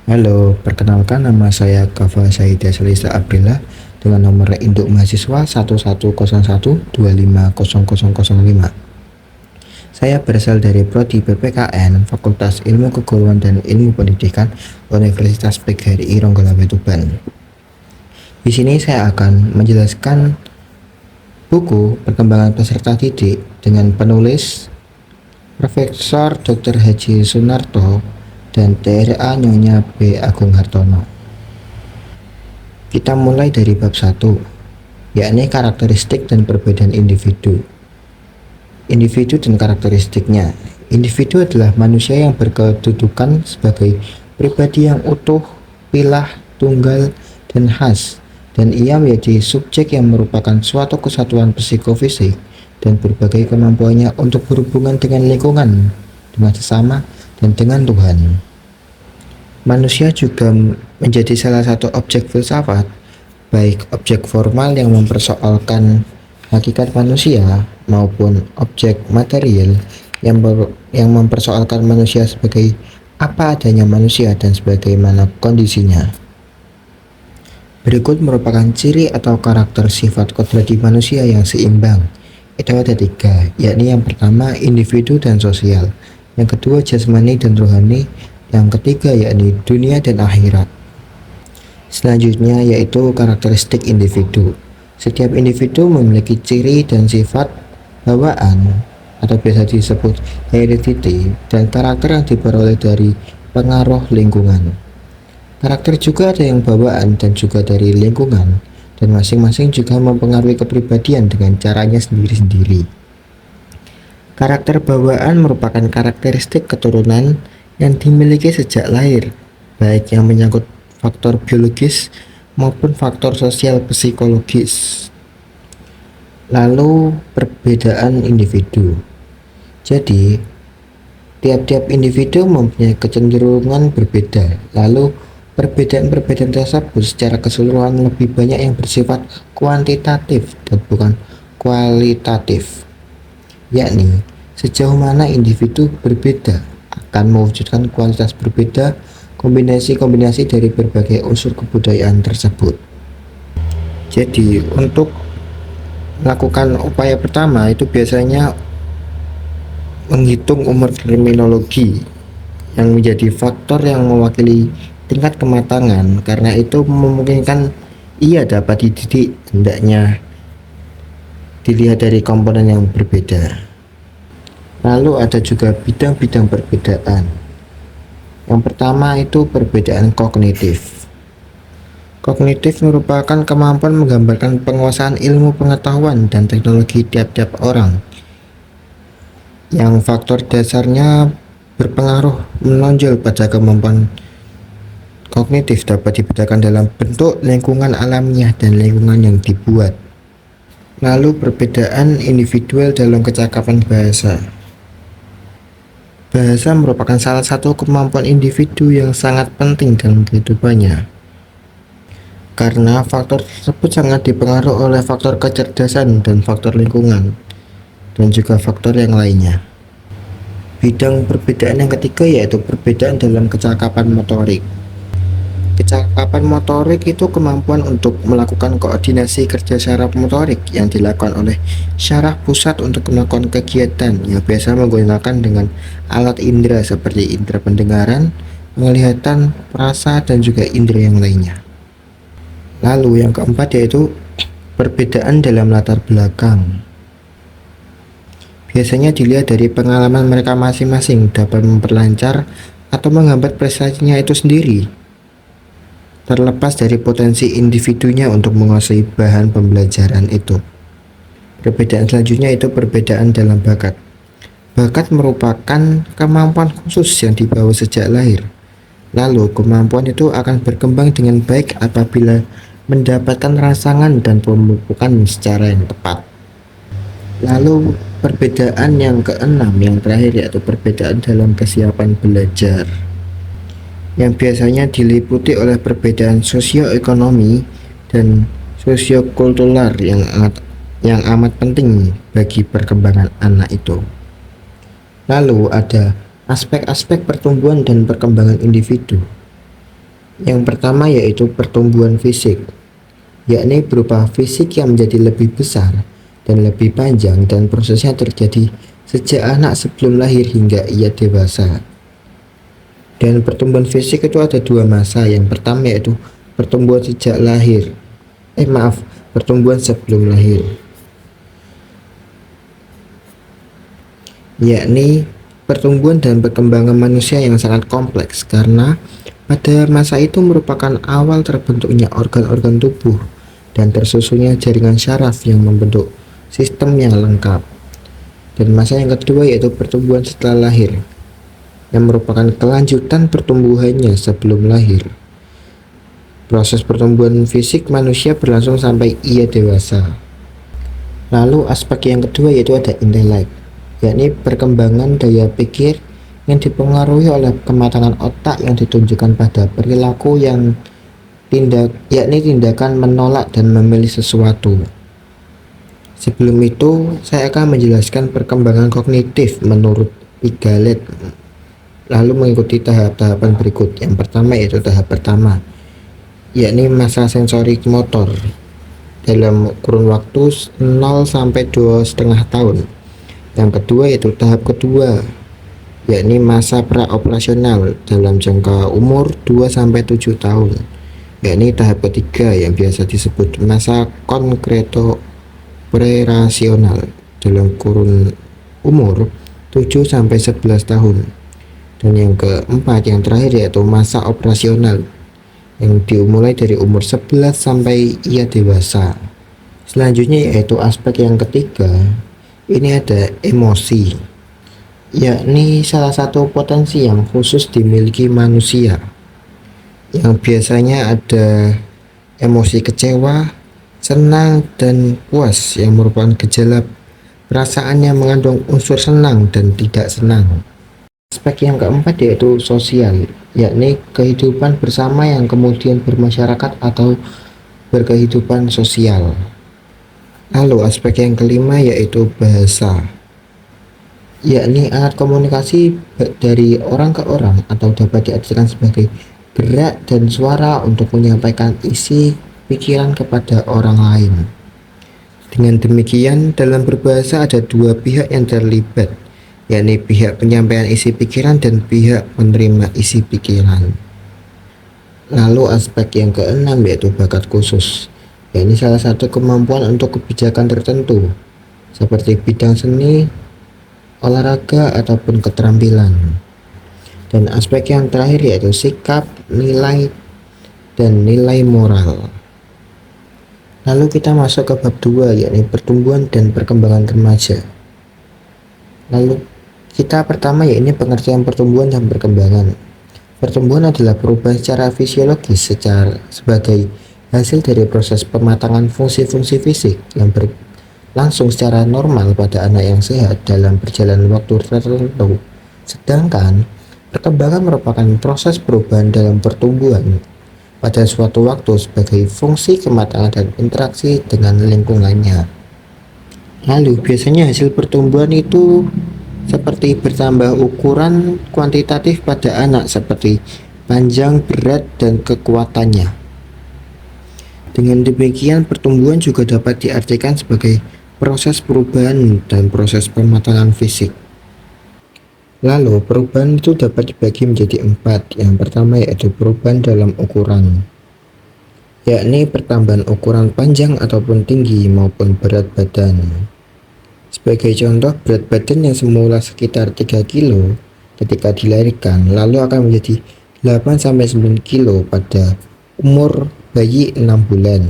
Halo, perkenalkan nama saya Kava Saida Selisa Aprila dengan nomor induk mahasiswa 1101250005. Saya berasal dari Prodi PPKN Fakultas Ilmu Keguruan dan Ilmu Pendidikan Universitas PGRI Ronggolawe Tuban. Di sini saya akan menjelaskan buku Perkembangan Peserta Didik dengan penulis Profesor Dr. Haji Sunarto dan TRA Nyonya B. Agung Hartono. Kita mulai dari bab 1, yakni karakteristik dan perbedaan individu. Individu dan karakteristiknya. Individu adalah manusia yang berkedudukan sebagai pribadi yang utuh, pilah, tunggal, dan khas, dan ia menjadi subjek yang merupakan suatu kesatuan psikofisik dan berbagai kemampuannya untuk berhubungan dengan lingkungan, dengan sesama, dan dengan Tuhan. Manusia juga menjadi salah satu objek filsafat, baik objek formal yang mempersoalkan hakikat manusia maupun objek material yang mempersoalkan manusia sebagai apa adanya manusia dan sebagaimana kondisinya. Berikut merupakan ciri atau karakter sifat kodrati manusia yang seimbang. Itu ada 3, yakni yang pertama individu dan sosial, yang kedua jasmani dan rohani, yang ketiga yakni dunia dan akhirat. Selanjutnya yaitu karakteristik individu. Setiap individu memiliki ciri dan sifat bawaan atau biasa disebut heredity dan karakter yang diperoleh dari pengaruh lingkungan. Karakter juga ada yang bawaan dan juga dari lingkungan, dan masing-masing juga mempengaruhi kepribadian dengan caranya sendiri-sendiri. Karakter bawaan merupakan karakteristik keturunan yang dimiliki sejak lahir, baik yang menyangkut faktor biologis maupun faktor sosial psikologis. Lalu perbedaan individu. Jadi, tiap-tiap individu mempunyai kecenderungan berbeda. Lalu perbedaan-perbedaan tersebut secara keseluruhan lebih banyak yang bersifat kuantitatif dan bukan kualitatif, yakni sejauh mana individu berbeda akan mewujudkan kualitas berbeda, kombinasi-kombinasi dari berbagai unsur kebudayaan tersebut. Jadi untuk melakukan upaya pertama itu biasanya menghitung umur kriminologi yang menjadi faktor yang mewakili tingkat kematangan, karena itu memungkinkan ia dapat dididik, hendaknya dilihat dari komponen yang berbeda. Lalu ada juga bidang-bidang perbedaan. Yang pertama itu perbedaan kognitif. Kognitif merupakan kemampuan menggambarkan penguasaan ilmu pengetahuan dan teknologi tiap-tiap orang, yang faktor dasarnya berpengaruh menonjol pada kemampuan kognitif dapat dibedakan dalam bentuk lingkungan alamiah dan lingkungan yang dibuat. Lalu perbedaan individual dalam kecakapan bahasa. Bahasa merupakan salah satu kemampuan individu yang sangat penting dalam kehidupannya, karena faktor tersebut sangat dipengaruhi oleh faktor kecerdasan dan faktor lingkungan, dan juga faktor yang lainnya. Bidang perbedaan yang ketiga yaitu perbedaan dalam kecakapan motorik. Kecakapan motorik itu kemampuan untuk melakukan koordinasi kerja syaraf motorik yang dilakukan oleh syaraf pusat untuk melakukan kegiatan yang biasa menggunakan dengan alat indera seperti indera pendengaran, penglihatan, rasa, dan juga indera yang lainnya. Lalu yang keempat yaitu perbedaan dalam latar belakang. Biasanya dilihat dari pengalaman mereka masing-masing dapat memperlancar atau menghambat prestasinya itu sendiri, terlepas dari potensi individunya untuk menguasai bahan pembelajaran itu. Perbedaan selanjutnya itu perbedaan dalam bakat. Bakat merupakan kemampuan khusus yang dibawa sejak lahir. Lalu kemampuan itu akan berkembang dengan baik apabila mendapatkan rangsangan dan pemupukan secara yang tepat. Lalu perbedaan yang keenam yang terakhir yaitu perbedaan dalam kesiapan belajar, yang biasanya diliputi oleh perbedaan sosioekonomi dan sosiokultural yang amat penting bagi perkembangan anak itu. Lalu ada aspek-aspek pertumbuhan dan perkembangan individu. Yang pertama yaitu pertumbuhan fisik, yakni berupa fisik yang menjadi lebih besar dan lebih panjang, dan prosesnya terjadi sejak anak sebelum lahir hingga ia dewasa. Dan pertumbuhan fisik itu ada dua masa. Yang pertama yaitu pertumbuhan sejak lahir. Pertumbuhan sebelum lahir. Yakni pertumbuhan dan perkembangan manusia yang sangat kompleks, karena pada masa itu merupakan awal terbentuknya organ-organ tubuh dan tersusunnya jaringan syaraf yang membentuk sistem yang lengkap. Dan masa yang kedua yaitu pertumbuhan setelah lahir, yang merupakan kelanjutan pertumbuhannya sebelum lahir. Proses pertumbuhan fisik manusia berlangsung sampai ia dewasa. Lalu aspek yang kedua yaitu ada intelek, yakni perkembangan daya pikir yang dipengaruhi oleh kematangan otak yang ditunjukkan pada perilaku yang yakni tindakan menolak dan memilih sesuatu. Sebelum itu, saya akan menjelaskan perkembangan kognitif menurut Piaget, lalu mengikuti tahap-tahapan berikut. Yang pertama yaitu tahap pertama, yakni masa sensorik motor dalam kurun waktu 0 sampai 2,5 tahun. Yang kedua yaitu tahap kedua, yakni masa praoperasional dalam jangka umur 2 sampai 7 tahun. Yakni tahap ketiga yang biasa disebut masa konkreto prerasional dalam kurun umur 7 sampai 11 tahun. Dan yang keempat yang terakhir yaitu masa operasional yang dimulai dari umur 11 sampai ia dewasa. Selanjutnya yaitu aspek yang ketiga, ini ada emosi, yakni salah satu potensi yang khusus dimiliki manusia, yang biasanya ada emosi kecewa, senang, dan puas, yang merupakan gejala perasaannya mengandung unsur senang dan tidak senang. Aspek yang keempat yaitu sosial, yakni kehidupan bersama yang kemudian bermasyarakat atau berkehidupan sosial. Lalu aspek yang kelima yaitu bahasa, yakni alat komunikasi dari orang ke orang atau dapat diartikan sebagai gerak dan suara untuk menyampaikan isi pikiran kepada orang lain. Dengan demikian, dalam berbahasa ada dua pihak yang terlibat, yakni pihak penyampaian isi pikiran dan pihak penerima isi pikiran. Lalu aspek yang keenam yaitu bakat khusus, yakni salah satu kemampuan untuk kebijakan tertentu, seperti bidang seni, olahraga, ataupun keterampilan. Dan aspek yang terakhir yaitu sikap, nilai, dan nilai moral. Lalu kita masuk ke bab 2, yakni pertumbuhan dan perkembangan remaja. Lalu kita pertama yakni pengertian pertumbuhan dan perkembangan. Pertumbuhan adalah perubahan secara fisiologis sebagai hasil dari proses pematangan fungsi-fungsi fisik yang berlangsung secara normal pada anak yang sehat dalam perjalanan waktu tertentu. Sedangkan perkembangan merupakan proses perubahan dalam pertumbuhan pada suatu waktu sebagai fungsi kematangan dan interaksi dengan lingkungannya. Lalu biasanya hasil pertumbuhan itu seperti bertambah ukuran kuantitatif pada anak seperti panjang, berat, dan kekuatannya. Dengan demikian, pertumbuhan juga dapat diartikan sebagai proses perubahan dan proses pematangan fisik. Lalu perubahan itu dapat dibagi menjadi 4. Yang pertama yaitu perubahan dalam ukuran, yakni pertambahan ukuran panjang ataupun tinggi maupun berat badan. Sebagai contoh, berat badan yang semula sekitar 3 kilo ketika dilahirkan lalu akan menjadi 8-9 kilo pada umur bayi 6 bulan.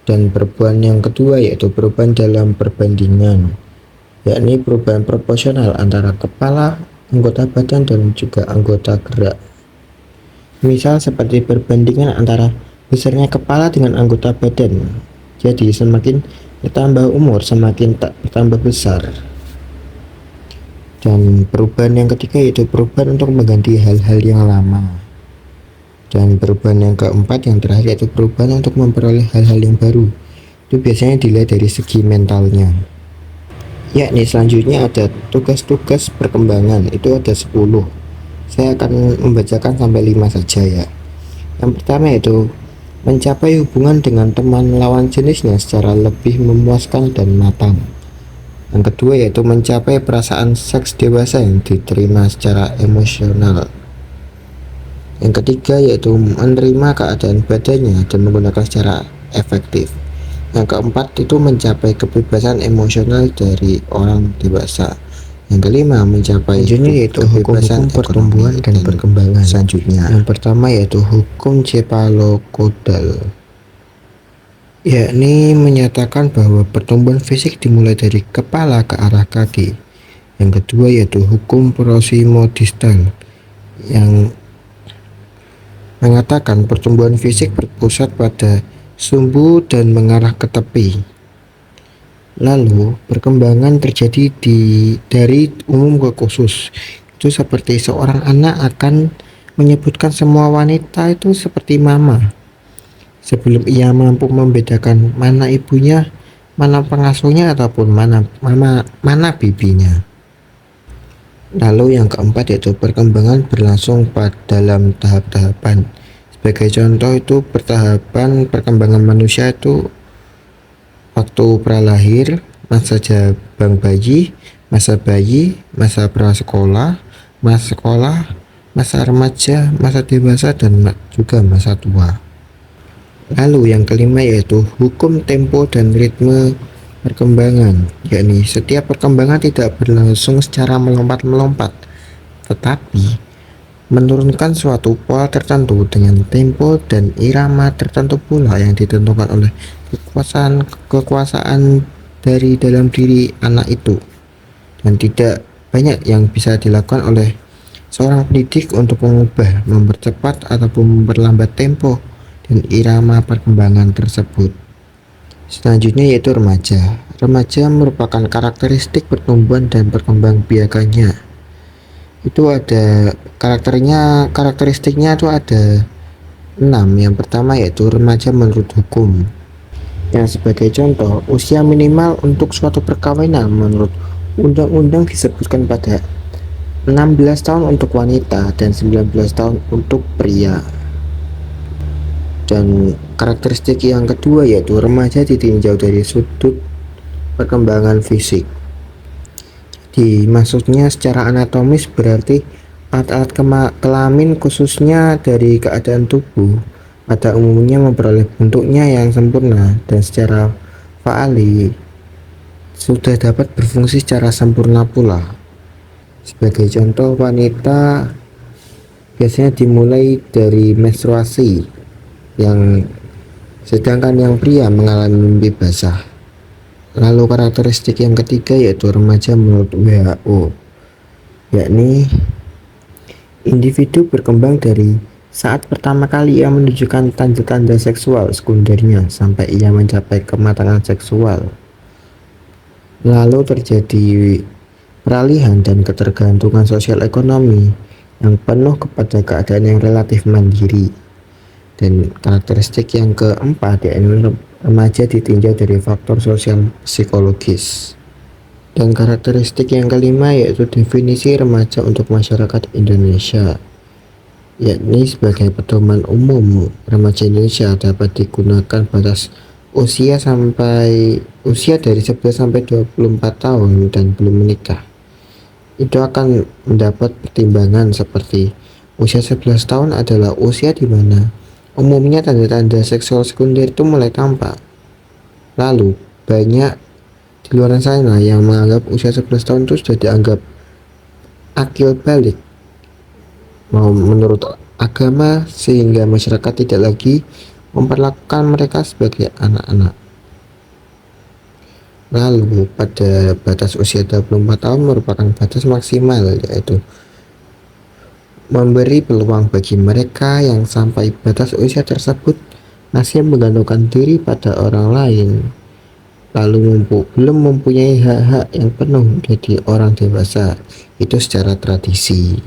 Dan perubahan yang kedua yaitu perubahan dalam perbandingan, yakni perubahan proporsional antara kepala, anggota badan, dan juga anggota gerak. Misal seperti perbandingan antara besarnya kepala dengan anggota badan. Jadi semakin bertambah umur semakin tak bertambah besar. Dan perubahan yang ketiga yaitu perubahan untuk mengganti hal-hal yang lama. Dan perubahan yang keempat yang terakhir yaitu perubahan untuk memperoleh hal-hal yang baru. Itu biasanya dilihat dari segi mentalnya. Yakni selanjutnya ada tugas-tugas perkembangan, itu ada 10. Saya akan membacakan sampai 5 saja ya. Yang pertama yaitu mencapai hubungan dengan teman lawan jenisnya secara lebih memuaskan dan matang. Yang kedua yaitu mencapai perasaan seks dewasa yang diterima secara emosional. Yang ketiga yaitu menerima keadaan badannya dan menggunakan secara efektif. Yang keempat itu mencapai kebebasan emosional dari orang dewasa. Yang kelima mencapai yaitu hukum pertumbuhan dan perkembangan. Selanjutnya, yang pertama yaitu hukum cephalocodal, yakni menyatakan bahwa pertumbuhan fisik dimulai dari kepala ke arah kaki. Yang kedua yaitu hukum proximo-distal yang mengatakan pertumbuhan fisik berpusat pada sumbu dan mengarah ke tepi. Lalu perkembangan terjadi dari umum ke khusus. Itu seperti seorang anak akan menyebutkan semua wanita itu seperti mama, sebelum ia mampu membedakan mana ibunya, mana pengasuhnya, ataupun mana bibinya. Lalu yang keempat yaitu perkembangan berlangsung dalam tahap-tahapan. Sebagai contoh itu pertahapan perkembangan manusia itu waktu pralahir, masa jabang bayi, masa prasekolah, masa sekolah, masa remaja, masa dewasa, dan juga masa tua. Lalu yang kelima yaitu hukum tempo dan ritme perkembangan, yakni setiap perkembangan tidak berlangsung secara melompat-melompat, tetapi menurunkan suatu pola tertentu dengan tempo dan irama tertentu pula yang ditentukan oleh kekuasaan dari dalam diri anak itu, dan tidak banyak yang bisa dilakukan oleh seorang pendidik untuk mengubah, mempercepat ataupun memperlambat tempo dan irama perkembangan tersebut. Selanjutnya yaitu remaja. Remaja merupakan karakteristik pertumbuhan dan perkembangbiakannya. Itu ada karakteristiknya itu ada 6. Yang pertama yaitu remaja menurut hukum, yang sebagai contoh usia minimal untuk suatu perkawinan menurut undang-undang disebutkan pada 16 tahun untuk wanita dan 19 tahun untuk pria. Dan karakteristik yang kedua yaitu remaja ditinjau dari sudut perkembangan fisik. Maksudnya secara anatomis berarti alat-alat kelamin khususnya dari keadaan tubuh pada umumnya memperoleh bentuknya yang sempurna dan secara faali sudah dapat berfungsi secara sempurna pula. Sebagai contoh, wanita biasanya dimulai dari menstruasi, sedangkan yang pria mengalami mimpi basah. Lalu karakteristik yang ketiga yaitu remaja menurut WHO, yakni individu berkembang dari saat pertama kali ia menunjukkan tanda-tanda seksual sekundernya sampai ia mencapai kematangan seksual. Lalu terjadi peralihan dan ketergantungan sosial ekonomi yang penuh kepada keadaan yang relatif mandiri. Dan karakteristik yang keempat yaitu remaja ditinjau dari faktor sosial psikologis. Dan karakteristik yang kelima yaitu definisi remaja untuk masyarakat Indonesia, yakni sebagai pedoman umum remaja Indonesia dapat digunakan batas usia dari 11 sampai 24 tahun dan belum menikah. Itu akan mendapat pertimbangan seperti usia 11 tahun adalah usia di mana umumnya tanda-tanda seksual sekunder itu mulai tampak. Lalu banyak di luar sana yang menganggap usia 11 tahun itu sudah dianggap akil balik menurut agama, sehingga masyarakat tidak lagi memperlakukan mereka sebagai anak-anak. Lalu pada batas usia 24 tahun merupakan batas maksimal, yaitu memberi peluang bagi mereka yang sampai batas usia tersebut masih menggantungkan diri pada orang lain, lalu belum mempunyai hak-hak yang penuh menjadi orang dewasa, itu secara tradisi.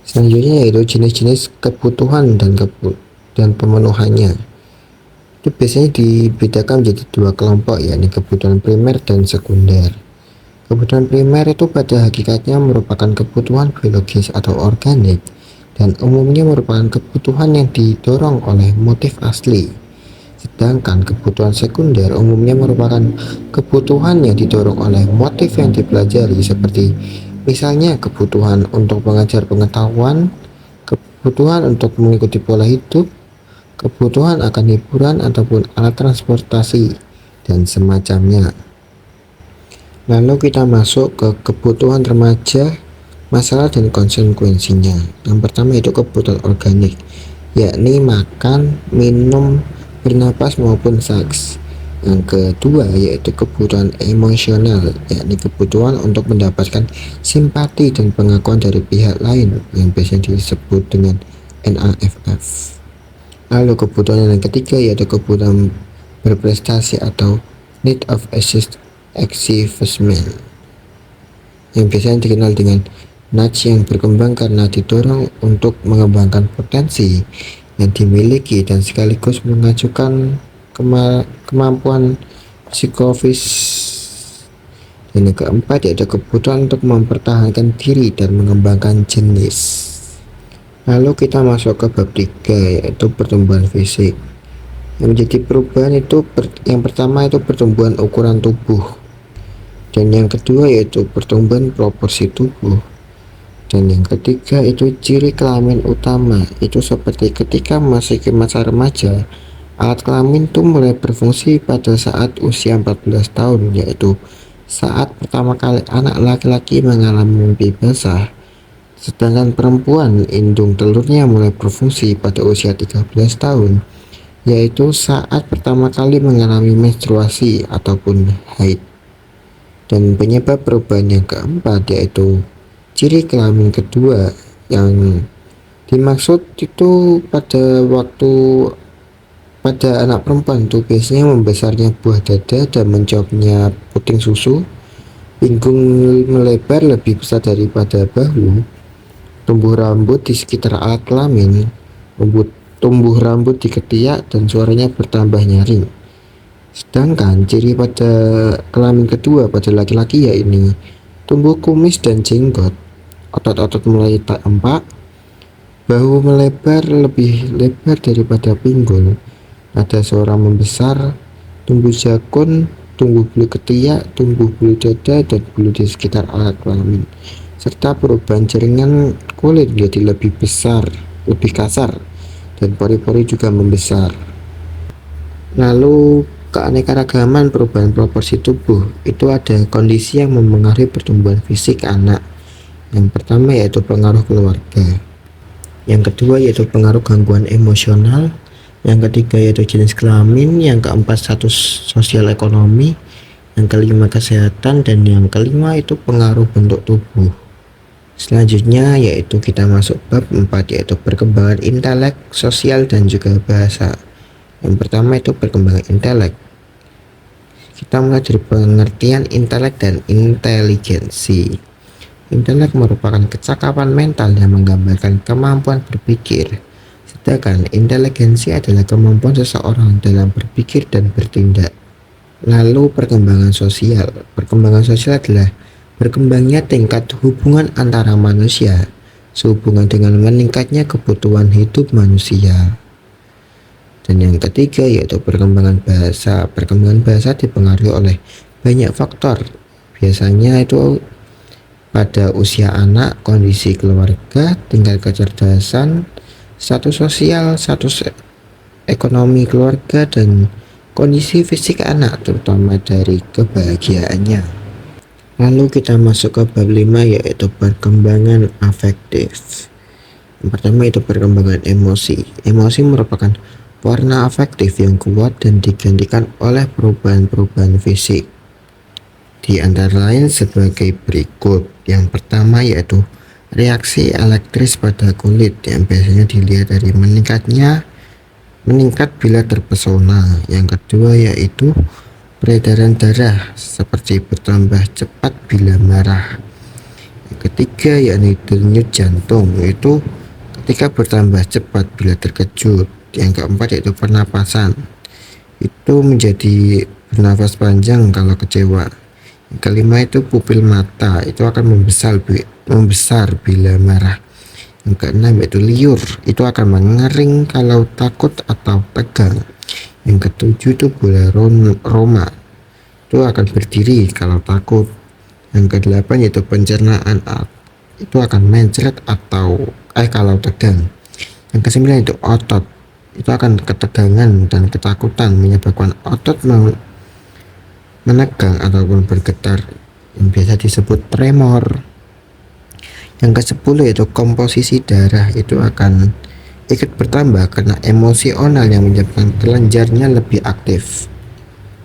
Selanjutnya yaitu jenis-jenis kebutuhan dan pemenuhannya. Itu biasanya dibedakan menjadi 2 kelompok, yakni kebutuhan primer dan sekunder. Kebutuhan primer itu pada hakikatnya merupakan kebutuhan biologis atau organik dan umumnya merupakan kebutuhan yang didorong oleh motif asli. Sedangkan kebutuhan sekunder umumnya merupakan kebutuhan yang didorong oleh motif yang dipelajari, seperti misalnya kebutuhan untuk mengajar pengetahuan, kebutuhan untuk mengikuti pola hidup, kebutuhan akan hiburan ataupun alat transportasi, dan semacamnya. Lalu kita masuk ke kebutuhan remaja, masalah dan konsekuensinya. Yang pertama itu kebutuhan organik, yakni makan, minum, bernapas maupun seks. Yang kedua yaitu kebutuhan emosional, yakni kebutuhan untuk mendapatkan simpati dan pengakuan dari pihak lain yang biasanya disebut dengan NAFF. Lalu kebutuhan yang ketiga yaitu kebutuhan berprestasi atau need of achievement, yang biasanya dikenal dengan nudge, yang berkembang karena didorong untuk mengembangkan potensi yang dimiliki dan sekaligus mengajukan kemampuan psikofis. Dan yang keempat yaitu kebutuhan untuk mempertahankan diri dan mengembangkan jenis. Lalu kita masuk ke bab 3 yaitu pertumbuhan fisik. Yang menjadi perubahan itu yang pertama itu pertumbuhan ukuran tubuh, dan yang kedua yaitu pertumbuhan proporsi tubuh, dan yang ketiga itu ciri kelamin utama. Itu seperti ketika masih ke masa remaja, alat kelamin itu mulai berfungsi pada saat usia 14 tahun, yaitu saat pertama kali anak laki-laki mengalami mimpi basah. Sedangkan perempuan, indung telurnya mulai berfungsi pada usia 13 tahun, yaitu saat pertama kali mengalami menstruasi ataupun haid. Dan penyebab perubahan yang keempat yaitu ciri kelamin kedua, yang dimaksud itu pada anak perempuan itu biasanya membesarnya buah dada dan mencopnya puting susu, pinggung melebar lebih besar daripada bahu, tumbuh rambut di sekitar alat kelamin, tumbuh rambut di ketiak, dan suaranya bertambah nyaring. Sedangkan ciri pada kelamin kedua pada laki-laki yaitu tumbuh kumis dan jenggot, otot-otot mulai tampak, bahu melebar lebih lebar daripada pinggul, nada suara membesar, tumbuh jakun, tumbuh bulu ketiak, tumbuh bulu dada dan bulu di sekitar alat kelamin, serta perubahan jaringan kulit menjadi lebih besar, lebih kasar, dan pori-pori juga membesar. Lalu keanekaragaman perubahan proporsi tubuh itu ada kondisi yang mempengaruhi pertumbuhan fisik anak. Yang pertama yaitu pengaruh keluarga, yang kedua yaitu pengaruh gangguan emosional, yang ketiga yaitu jenis kelamin, yang keempat status sosial ekonomi, yang kelima kesehatan, dan yang kelima itu pengaruh bentuk tubuh. Selanjutnya yaitu kita masuk bab 4 yaitu perkembangan intelek, sosial, dan juga bahasa. Yang pertama itu perkembangan intelek. Kita mulai dari pengertian intelek dan inteligensi. Intelek merupakan kecakapan mental yang menggambarkan kemampuan berpikir. Sedangkan inteligensi adalah kemampuan seseorang dalam berpikir dan bertindak. Lalu perkembangan sosial. Perkembangan sosial adalah berkembangnya tingkat hubungan antara manusia sehubungan dengan meningkatnya kebutuhan hidup manusia. Dan yang ketiga yaitu perkembangan bahasa. Perkembangan bahasa dipengaruhi oleh banyak faktor, biasanya itu pada usia anak, kondisi keluarga, tingkat kecerdasan, status sosial, status ekonomi keluarga, dan kondisi fisik anak, terutama dari kebahagiaannya. Lalu kita masuk ke bab 5 yaitu perkembangan afektif. Yang pertama itu perkembangan emosi. Emosi merupakan warna afektif yang kuat dan digantikan oleh perubahan-perubahan fisik. Di antara lain sebagai berikut. Yang pertama yaitu reaksi elektris pada kulit yang biasanya dilihat dari meningkat bila terpesona. Yang kedua yaitu peredaran darah seperti bertambah cepat bila marah. Yang ketiga yaitu denyut jantung, yaitu ketika bertambah cepat bila terkejut. Yang keempat yaitu pernapasan, itu menjadi bernafas panjang kalau kecewa. Yang kelima itu pupil mata, itu akan membesar bila marah. Yang keenam yaitu liur, itu akan mengering kalau takut atau tegang. Yang ketujuh itu bola Roma, itu akan berdiri kalau takut. Yang kedelapan yaitu pencernaan, itu akan mencret atau kalau tegang. Yang kesembilan itu otot, itu akan ketegangan dan ketakutan menyebabkan otot menegang ataupun bergetar, yang biasa disebut tremor. Yang ke-10 yaitu komposisi darah, itu akan ikut bertambah karena emosional yang menyebabkan kelenjarnya lebih aktif.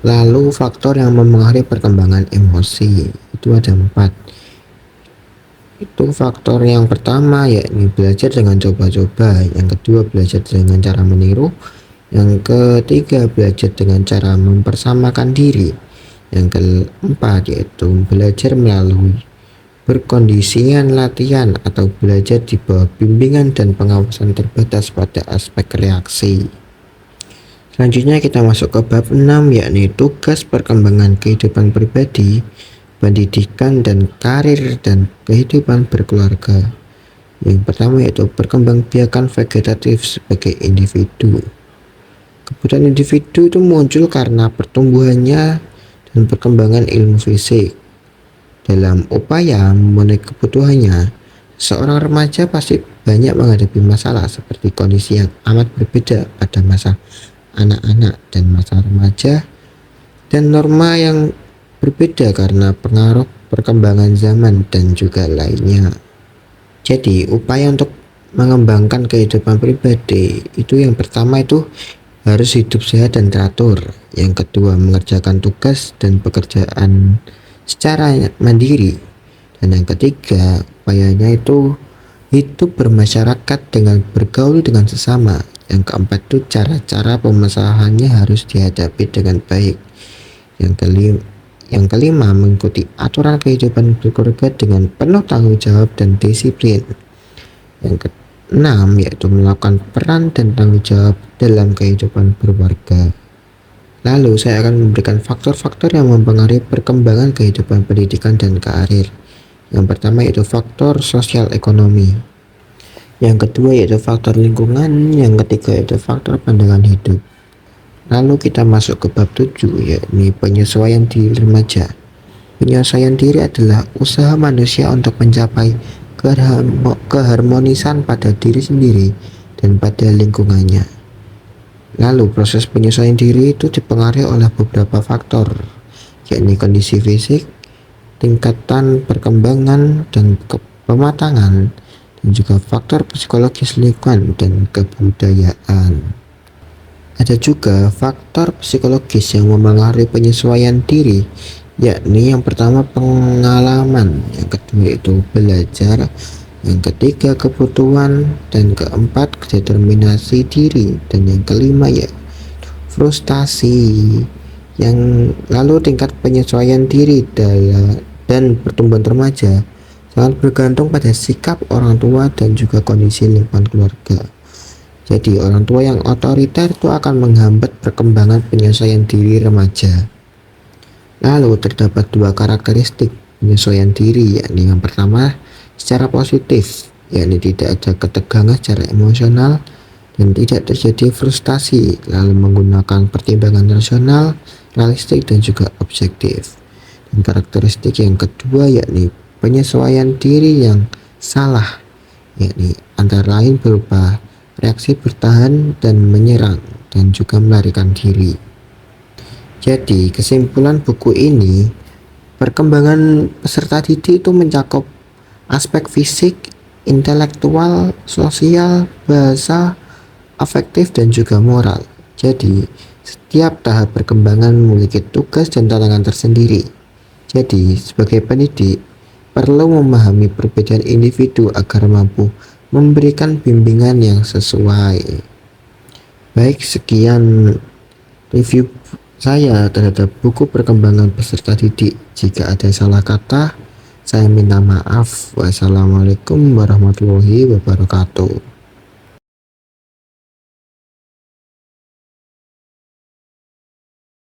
Lalu faktor yang mempengaruhi perkembangan emosi itu ada 4. Itu faktor yang pertama yakni belajar dengan coba-coba, yang kedua belajar dengan cara meniru, yang ketiga belajar dengan cara mempersamakan diri, yang keempat yaitu belajar melalui berkondisian latihan atau belajar di bawah bimbingan dan pengawasan terbatas pada aspek reaksi. Selanjutnya kita masuk ke bab 6 yakni tugas perkembangan kehidupan pribadi, pendidikan dan karir dan kehidupan berkeluarga. Yang pertama yaitu perkembangbiakan vegetatif sebagai individu. Kebutuhan individu itu muncul karena pertumbuhannya dan perkembangan ilmu fisik. Dalam upaya memenuhi kebutuhannya, seorang remaja pasti banyak menghadapi masalah seperti kondisi yang amat berbeda pada masa anak-anak dan masa remaja, dan norma yang berbeda karena pengaruh perkembangan zaman dan juga lainnya. Jadi upaya untuk mengembangkan kehidupan pribadi itu yang pertama itu harus hidup sehat dan teratur. Yang kedua mengerjakan tugas dan pekerjaan secara mandiri, dan yang ketiga upayanya itu hidup bermasyarakat dengan bergaul dengan sesama. Yang keempat itu cara-cara pemasarannya harus dihadapi dengan baik. Yang kelima mengikuti aturan kehidupan berkeluarga dengan penuh tanggung jawab dan disiplin. Yang keenam yaitu melakukan peran dan tanggung jawab dalam kehidupan berwarga. Lalu saya akan memberikan faktor-faktor yang mempengaruhi perkembangan kehidupan pendidikan dan karir. Yang pertama yaitu faktor sosial ekonomi. Yang kedua yaitu faktor lingkungan. Yang ketiga yaitu faktor pandangan hidup. Lalu kita masuk ke bab 7 yakni penyesuaian diri remaja. Penyesuaian diri adalah usaha manusia untuk mencapai keharmonisan pada diri sendiri dan pada lingkungannya. Lalu proses penyesuaian diri itu dipengaruhi oleh beberapa faktor, yakni kondisi fisik, tingkatan perkembangan dan pematangan, dan juga faktor psikologis lingkungan dan kebudayaan. Ada juga faktor psikologis yang mempengaruhi penyesuaian diri, yakni yang pertama pengalaman, yang kedua itu belajar, yang ketiga kebutuhan, dan keempat determinasi diri, dan yang kelima ya frustasi. Yang lalu tingkat penyesuaian diri dan pertumbuhan remaja sangat bergantung pada sikap orang tua dan juga kondisi lingkungan keluarga. Jadi orang tua yang otoriter itu akan menghambat perkembangan penyesuaian diri remaja. Lalu terdapat dua karakteristik penyesuaian diri, yakni yang pertama secara positif, yakni tidak ada ketegangan secara emosional dan tidak terjadi frustasi, lalu menggunakan pertimbangan rasional, realistik dan juga objektif. Dan karakteristik yang kedua yakni penyesuaian diri yang salah, yakni antara lain berupa reaksi bertahan dan menyerang dan juga melarikan diri. Jadi kesimpulan buku ini, perkembangan peserta didik itu mencakup aspek fisik, intelektual, sosial, bahasa, afektif dan juga moral. Jadi setiap tahap perkembangan memiliki tugas dan tantangan tersendiri. Jadi sebagai pendidik perlu memahami perbedaan individu agar mampu memberikan bimbingan yang sesuai. Baik, sekian review saya terhadap buku perkembangan peserta didik. Jika ada salah kata, saya minta maaf. Wassalamualaikum warahmatullahi wabarakatuh.